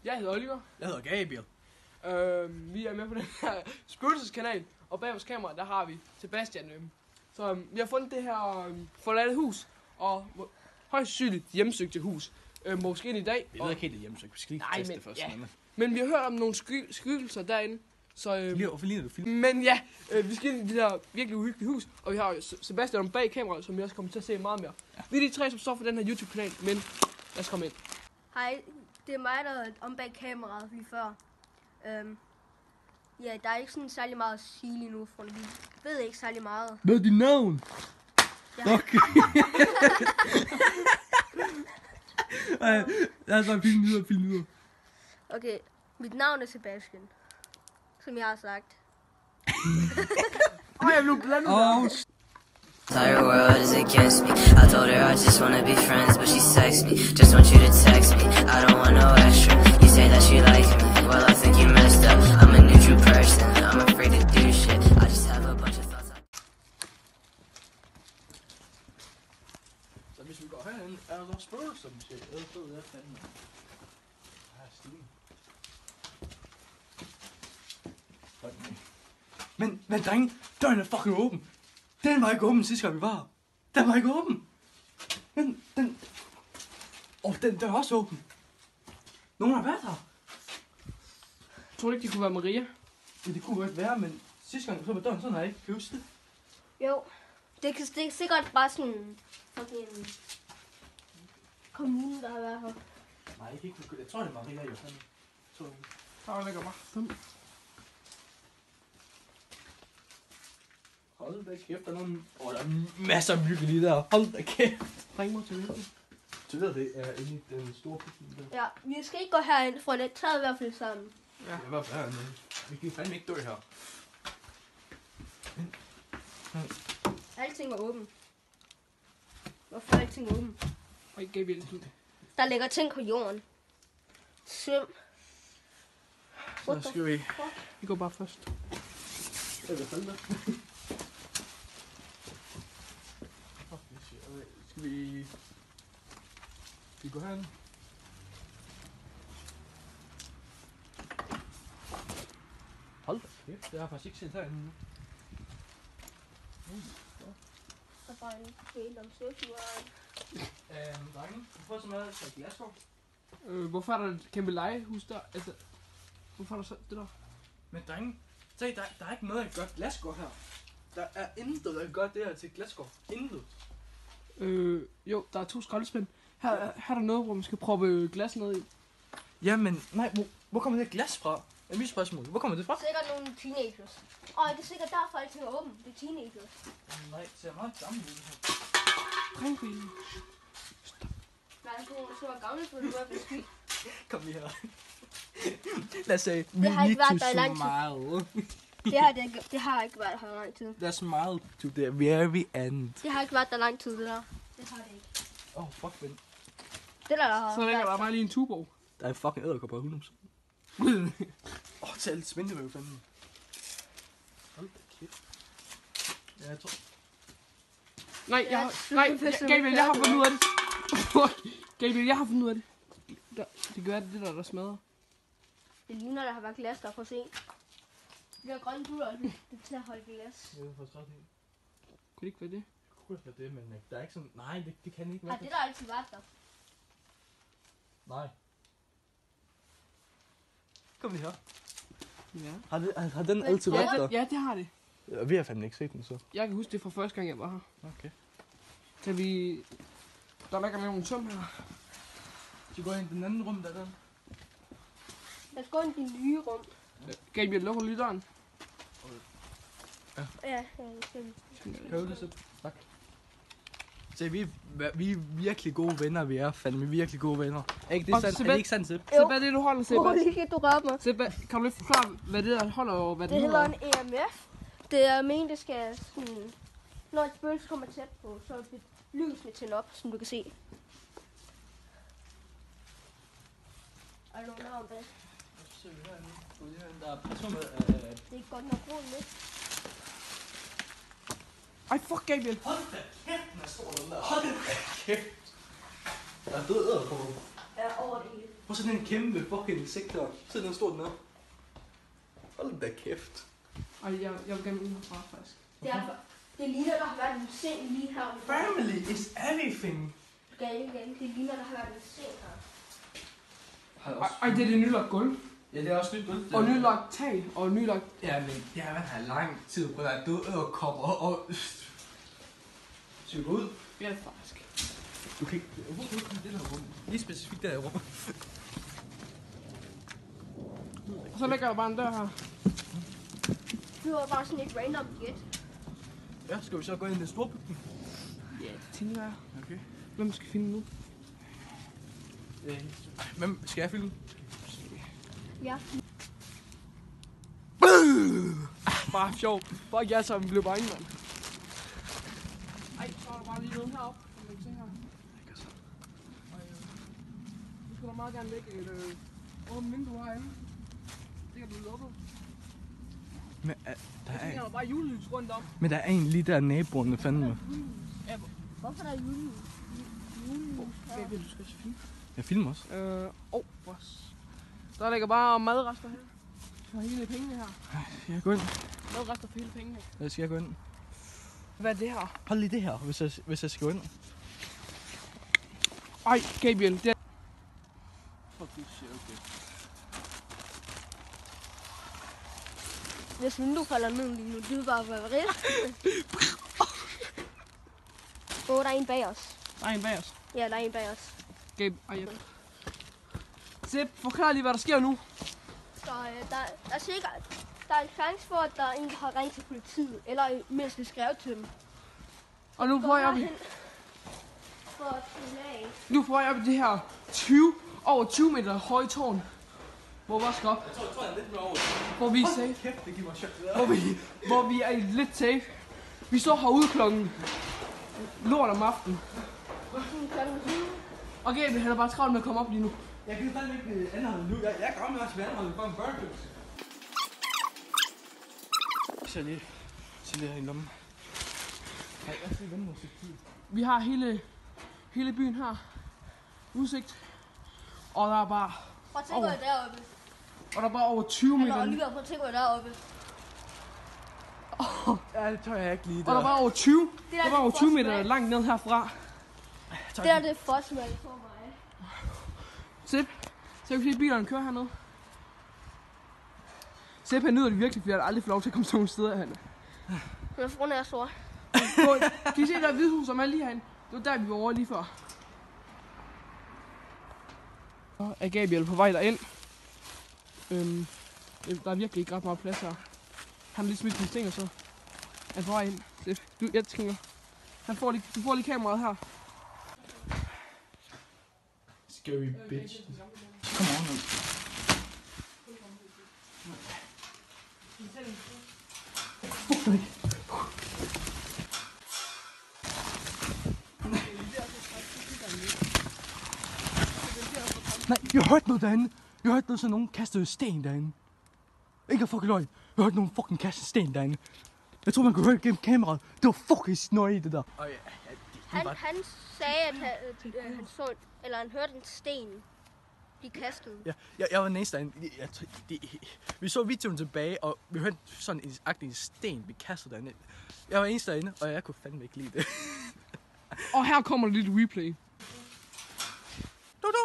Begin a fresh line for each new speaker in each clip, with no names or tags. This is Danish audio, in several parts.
Jeg hedder Oliver.
Jeg hedder Gabriel.
Vi er med på den her spøgelseskanal, og bag vores kamera, der har vi Sebastian. Så vi har fundet det her forladte hus, og højst sandsynligt hjemsøgte hus. Måske i dag.
Vi ved ikke helt det hjemsøgt, vi skal lige teste det først.
Ja. Men vi har hørt om nogle skyggelser derinde. Så,
Hvorfor ligner du film?
men ja, vi skal ind i det der virkelig uhyggelige hus, og vi har jo Sebastian bag kameraet, som vi også kommer til at se meget mere. Ja. Vi er de tre, som står for den her YouTube-kanal, men lad os komme ind.
Hej, det er mig, der er om bag kameraet lige før. Ja, der er ikke sådan særlig meget at sige lige nu, for vi ved ikke særlig meget.
Hvad er dit navn?
Ja.
Okay. Lad os bare filme videre.
Okay, mit navn er Sebastian, som jeg har sagt.
Jeg blev blandet.
Entire world is against me. I told her I just wanna be friends, but she texts me. Just want you to text me. I don't want no extra. You say that you like me. Well, I think you messed up. I'm a neutral person. I'm afraid to do shit. I just have a bunch of thoughts.
Så hvis vi går herhen, er der spøgelser, som siger, jeg ved, jeg fandme. Her er stigen. Men drenge, døren er fucking åben. Den var ikke åben sidste gang vi var her. Den var ikke åben. Den er også åben. Nogen har været her.
Jeg tror ikke, det kunne være Maria.
Ja, det kunne godt være, men sidste gang så var døren sådan, har jeg ikke huske det.
Jo, det er sikkert bare sådan fucking kommunen, der har været her.
Nej, jeg kan ikke huske det. Jeg tror, det er Maria, jo.
Der ligger bare.
Hold da kæft, der er nogle... der er masser af mygge lige der. Hold da kæft.
Ring mig til hvilken.
Så ved det er inde i den store bygning der.
Ja, vi skal ikke gå herind, for det tager i hvert fald sammen.
Ja.
Jeg var bare hernede. Vi kan fandme ikke dø her.
Alting er åben. Hvorfor er alting åben?
Og ikke gav vi det.
Der ligger ting på jorden. Svøm.
Så skal vi...
Vi går bare først.
Jeg vil fandme. Skal vi... Vi går herhen. Hold da kæft, det har jeg faktisk ikke set herinde nu.
Der er bare en helt om støvsugeren.
Drenge, prøv så meget til Glasgow.
Hvorfor er der et kæmpe legehus der? Altså, hvorfor er der så det der?
Men drenge, se, der er ikke noget, der gør Glasgow her. Der er intet, der gør det her til Glasgow. Intet.
Jo, der er 2 skraldespænd. Her er der noget, hvor man skal proppe glas ned i.
Jamen, nej, hvor kommer det glas fra? Er mit spørgsmål. Hvor kommer det fra?
Sikkert nogle teenagers. Det er sikkert derfor alting er åben. Det er teenagers.
Nej, det ser meget gammelt ud her.
Ringbilen.
Nej, det er gammelt, for du er blevet syg.
Kom lige her. Lad os se.
Det har ikke været der i lang tid.
Smile.
Det har ikke været der i lang tid.
Let's smile to the very end.
Det har ikke været der lang tid, det der. Det har det ikke.
Fuck, men.
Det der har
Så ligger der bare lige en tubo.
Der er fucking æderkopper på 100%. Det er lidt spændende, hvad fanden. Hold da kæft. Ja, jeg tror...
Nej, Gabriel, jeg har fundet ud af det. Gabriel, jeg har fundet ud af det. Det gør det der smadrer.
Det ligner, der har været glas der. Prøv at se. Det er grønne buller, det er til at holde glas.
Jeg ved faktisk ret helt.
Kunne det ikke være det?
Det kunne være det, men der er ikke sådan... Nej, det kan ikke være
Har det der altid været der?
Nej. Kom lige her.
Ja.
Har den altid været der?
Ja, det har det.
Ja, vi har fandme ikke set den så.
Jeg kan huske det fra første gang, jeg var her.
Okay.
Kan vi... Der ligger nogle tom her.
Så går ind i den anden rum, der er den.
Lad os gå ind i din nye rum.
Gabriel, lukker lige døren.
Ja.
Kan det så? Tak. Så vi er virkelig gode venner, vi er fandme virkelig gode venner. Er ikke det sandt? Er det ikke sandt, Seb?
Så hvad er det, du holder, Seb?
Ikke du rører mig.
Seb, kan du lige forklare, hvad det der holder, og hvad
det hedder en EMF. Det er meningen, det skal sådan... Når et spøgelse kommer tæt på, så vil lysene tænde op, som du kan se. Er der nogen der om det?
Så vi herinde. Der er personer
Det er ikke godt nok roligt lidt.
Ej, fuck Gabriel.
Hold da kæft, den er stor, den der. Hold da kæft. Der er død æderkopper.
Ja, over det hele.
Prøv sådan en kæmpe fucking insekt der. Se den stod den der. Hold da kæft.
Ej, jeg vil gerne ud herfra, faktisk.
Det ligner, der har været en seng lige her.
Family is everything.
Igen. Det ligner, der har været en seng her.
Ej, det er det nylagt gulv.
Ja, det er også nyt gulv.
Og nylagt tag, og nylagt...
Ja, men det har været her lang tid på der døde og kopper og... Skal vi gå ud?
Ja, faktisk.
Du kan ikke... Hvorfor kan du komme i det der rum? Lige specifikt der i rum.
Og så lægger der bare en dør her.
Det var bare sådan et random gæt.
Ja, skal vi så gå ind i den store bygning?
Ja, det tænker jeg.
Okay.
Hvem skal finde nu?
Hvem skal jeg filme?
Ja.
Bare sjovt. Fuck, jeg så blev bange, mand. Ej, så er der bare lige noget heroppe. Som du kan se her. Nu skal der meget gerne lægge et åbent vindue herinde. Det kan du lukke.
Men
Der er bare julelys rundt om.
Men der er en lige der naboerne fandme.
Hvorfor er der julelys?
Hvad vil du skal filme?
Jeg filmer også.
Der ligger bare madrester her. For hele pengene her.
Skal jeg gå ind?
Madrester for hele pengene.
Ja, skal jeg gå ind?
Hvad er det her?
Hold lige det her, hvis jeg skal gå ind.
Ej, Gabriel, det er...
Fuck this shit, okay.
Hvis vinduet falder ned lige nu, det vil bare være rigtigt. Der er en bag os.
Der er en bag os.
Ja, der er en bag os.
Gabe, ej, jeg... Sepp, forklar lige, hvad der sker nu.
Så der er sikkert... Der er en chance for, at der er en, der har ringet til politiet, eller mens vi skrev til dem.
Og nu får jeg op i...
For at finde af.
Nu får jeg op i det her over 20 meter høje tårn. Hvor vi skal op.
Jeg tror, jeg er lidt med over.
Hvor vi er safe.
Kæft, det giver mig chok.
Hvor vi er lidt safe. Vi står herude klokken lort om aftenen. Og Gabriel, han er bare travlt med at komme op lige nu.
Jeg kan fandme ikke anholde nu. Jeg kan også blive anholdt for en burger. Så lige her i lommen. Nej, jeg skal vende mig til.
Vi har hele byen her. Udsigt. Og der er bare...
Prøv at tænke deroppe.
Og der er bare over 20 meter.
Oliver, prøv at tænke deroppe.
Ja, det tør jeg ikke lige.
Og der er bare over 20. Der er bare over 20 meter langt ned herfra.
Det er det forsmæld for mig.
Sepp, så kan vi se bilerne kører hernede. Sepp, han nyder det virkelig, fordi han aldrig får lov til at komme sådan nogle steder hen.
Men fruen er stor.
Kan I se, der er hvidhus, som er lige herinde? Det var der, vi var over lige før. Så er Gabriel på vej derind. Der er virkelig ikke ret meget plads her. Han har lige smidt sine ting, og så er på vej ind. Sepp, jeg tænker, du får lige kameraet her.
Scary bitch. Kom on. Nej, jeg hørte noget derinde. Jeg hørte noget, så nogen kastede sten derinde. Ikke at fucking løg. Jeg hørte nogen fucking kaste sten derinde. Jeg tror man kunne høre det gennem kameraet. Det var fucking snøj det der.
Han sagde, at han så, eller han hørte en sten blive kastet.
Ja, jeg var den eneste derinde. Vi så videoen tilbage, og vi hørte sådan en sten blive kastet derinde. Jeg var den eneste derinde, og jeg kunne fandme ikke lide det.
Og her kommer et lille replay.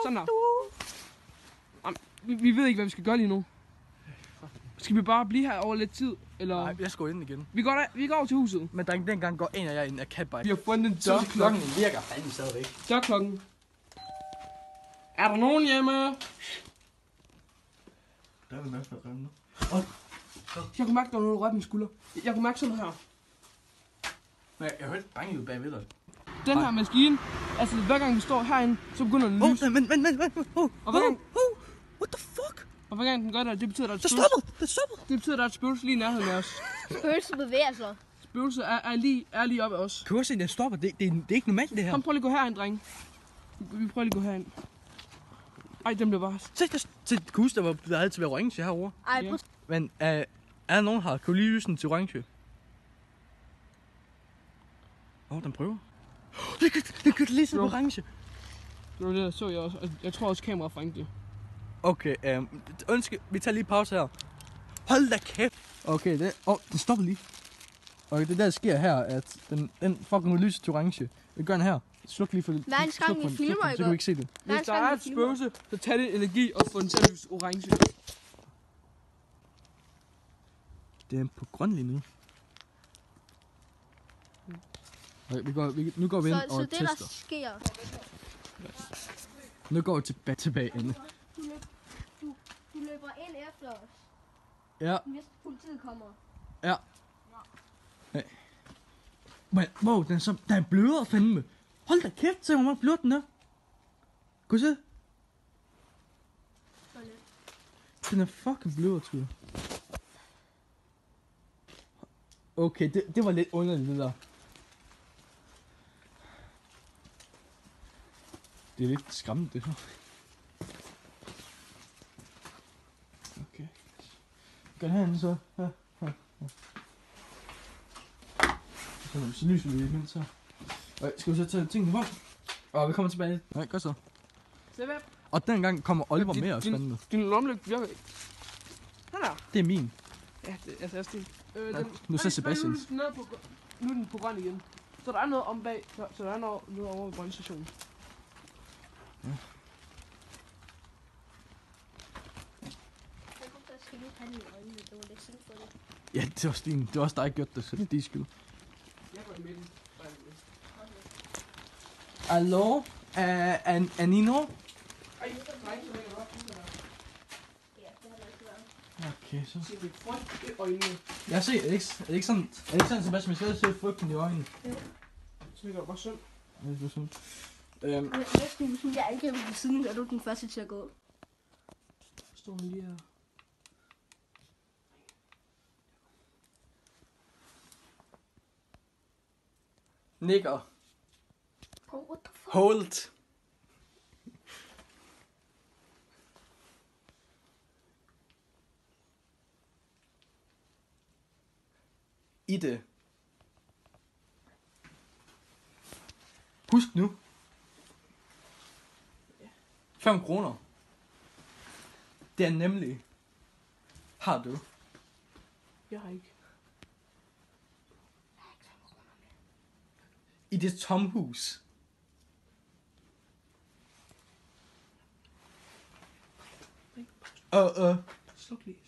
Sådan der. Vi ved ikke, hvad vi skal gøre lige nu. Skal vi bare blive her over lidt tid? Eller?
Nej, jeg skal gå ind igen.
Vi går over til huset.
Men dengang går en af jer ind af catbike.
Vi har fundet en
Så
dørklokke.
klokken virker fandme stadigvæk.
Dørklokken. Er der nogen hjemme?
Der er mørkt for nu.
Jeg kunne mærke, at der var noget rødt min skulder. Jeg kunne mærke sådan noget her.
Nej, jeg hørte bange ud bagved dig.
Den her maskine, altså hver gang vi står herinde, så begynder den at lyse.
Men,
Og hver gang,
what the fuck?
og hver gang den gør det, det betyder, at der er et
Det
spøgelse.
stopper, det stopper.
Det betyder, at der er et spøgelse lige i nærheden af os.
Spøgelset bevæger sig.
Spøgelset er lige oppe af os.
Kan du se, den stopper? Det er ikke normalt, det her.
Kom, prøv lige at gå herind, dreng. Vi prøver lige at gå herind. Ej, den blev bare...
Se, kan huske, der altid været orange herovre.
Ej,
Ja.
prøv
Men er der nogen her? Kan du lige lyse den til orange? Den prøver. Den kan lige se
Jo.
orange.
Det var det, der så jeg også. Jeg tror også, kameraet fangede det.
Okay, undskyld, vi tager lige pause her. Hold da kæft. Okay, den stopper lige. Okay, det der sker her, at den fucking lyser til orange. Vi gør den her. Sluk lige for det.
Hver en gang vi filmer,
så kan vi ikke se det.
Hvis der er et spøgelse, så tag det energi og få den til at lyse orange.
Det er på grøn lige nu. Okay, nu går vi ind og
det,
tester.
der sker...
Nu går vi tilbage ind.
Du løber ind efter os,
Ja,
hvis politiet kommer.
ja. Hey. Men, wow, den er blødere fandme. Hold da kæft, se hvor meget blød den er. Kan du se? Den er fucking blødere, tror jeg. Okay, det var lidt underligt, det der. Det er lidt skræmmende, det her. Okay. Gør det herinde så. Her. Så lyser vi lidt så. Okay, skal vi så tage tingene frem? Og vi kommer tilbage. Nej, godt så.
Se hvad?
Og dengang kommer Oliver med os, spændende.
Din lommelygte virker ikke. Den der.
Det er min.
Ja, det er også din.
Nu ser Sebastian.
Nu er den på grøn igen. Så der er noget om bag, så der er noget over ved brandstationen.
Ja. Ja, det er også din. Det er også dig, der gjort det, så det er din skyld.
Jeg går i midten.
Hallo? Anino? Okay, så.
Se, det er frygt i øjnene.
Jeg ser, er det ikke sådan, Sebastian, vi skal se frygten i øjnene?
Ja. Så det går bare synd.
Ja, det er sådan.
Næste uge, synes jeg angriber på siden, er du den første til at gå.
Står han lige her.
Nikker.
Oh, what the fuck?
Hold. I det. Husk nu. 5 kroner. Det er nemlig. Har du?
Jeg har ikke.
I det tomme hus.
Sluk lige.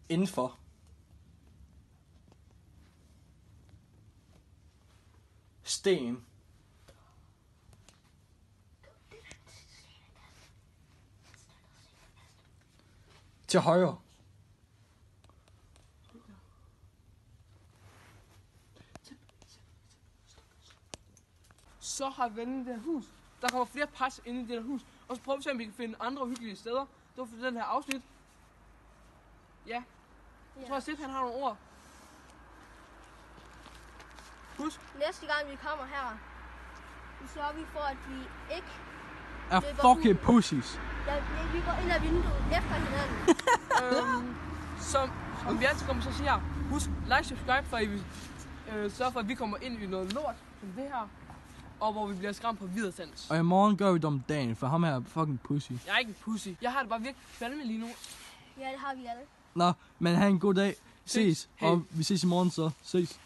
Indenfor. Sten. Til højre.
Så har vi været inde i det her hus. Der kommer flere pas inde i det her hus. Og så prøver vi at se, om vi kan finde andre hyggelige steder. Det var for den her afsnit. Ja. Jeg tror, at Stefan har nogle ord. Husk.
Næste gang vi kommer her, så sørger vi for, at vi ikke...
Er fucking pussies.
Ja, vi går ind ad vinduet efter hinanden.
Som vi altid kommer til at sige her. Husk, like, subscribe, for I vil sørge for, at vi kommer ind i noget lort som det her. Og hvor vi bliver skræmt på videresendelse.
Og i morgen gør vi det om dagen, for ham her er fucking pussy.
Jeg er ikke en pussy. Jeg har det bare virkelig fandme lige nu.
Ja, det har vi alle.
Nå, men have en god dag. Ses.
Hej.
Og vi ses i morgen så. Ses.